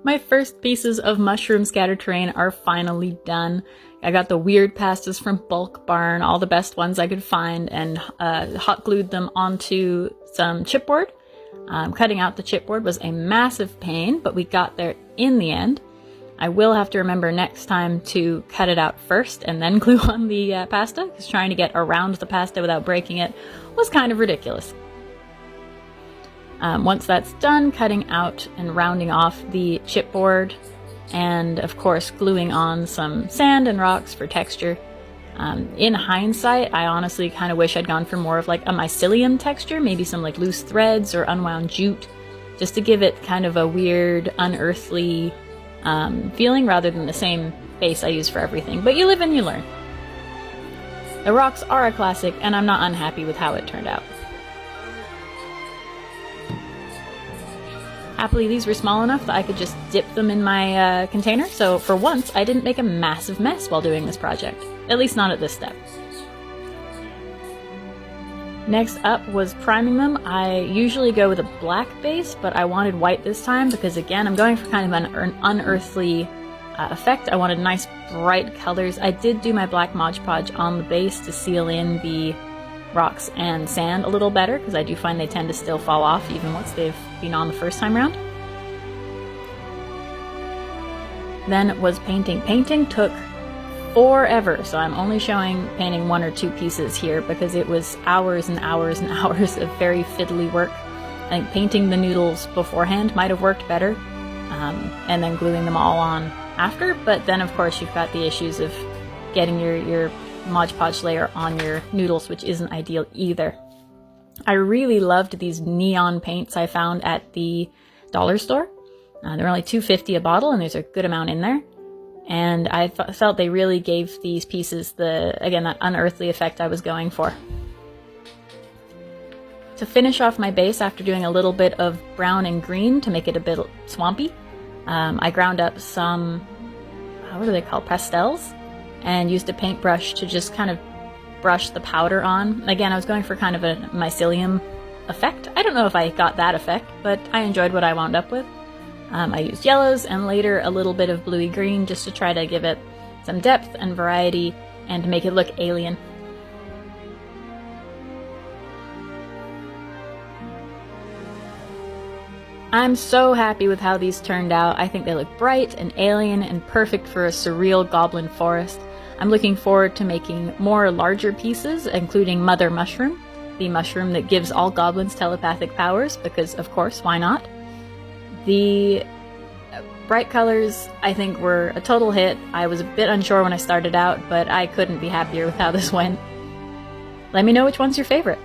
My first pieces of mushroom scatter terrain are finally done. I got the weird pastas from Bulk Barn, all the best ones I could find, and hot glued them onto some chipboard. Cutting out the chipboard was a massive pain, but we got there in the end. I will have to remember next time to cut it out first and then glue on the pasta, because trying to get around the pasta without breaking it was kind of ridiculous. Once that's done, cutting out and rounding off the chipboard, and of course gluing on some sand and rocks for texture. In hindsight, I honestly kind of wish I'd gone for more of like a mycelium texture, maybe some like loose threads or unwound jute, just to give it kind of a weird, unearthly feeling rather than the same base I use for everything. But you live and you learn. The rocks are a classic, and I'm not unhappy with how it turned out. Happily, these were small enough that I could just dip them in my container, so for once I didn't make a massive mess while doing this project. At least not at this step. Next up was priming them. I usually go with a black base, but I wanted white this time because, again, I'm going for kind of an unearthly effect. I wanted nice bright colors. I did do my black Mod Podge on the base to seal in the rocks and sand a little better, because I do find they tend to still fall off even once they've been on the first time round. Then was painting. Painting took forever, so I'm only showing painting one or two pieces here because it was hours and hours and hours of very fiddly work. I think painting the noodles beforehand might have worked better, and then gluing them all on after, but then of course you've got the issues of getting your Mod Podge layer on your noodles, which isn't ideal either. I really loved these neon paints I found at the dollar store. They're only $2.50 a bottle, and there's a good amount in there. And I felt they really gave these pieces again, that unearthly effect I was going for. To finish off my base, after doing a little bit of brown and green to make it a bit swampy, I ground up some, what are they called, pastels, and used a paintbrush to just kind of brush the powder on. Again, I was going for kind of a mycelium effect. I don't know if I got that effect, but I enjoyed what I wound up with. I used yellows and later a little bit of bluey green just to try to give it some depth and variety and to make it look alien. I'm so happy with how these turned out. I think they look bright and alien and perfect for a surreal goblin forest. I'm looking forward to making more larger pieces, including Mother Mushroom, the mushroom that gives all goblins telepathic powers, because of course, why not? The bright colors, I think, were a total hit. I was a bit unsure when I started out, but I couldn't be happier with how this went. Let me know which one's your favorite.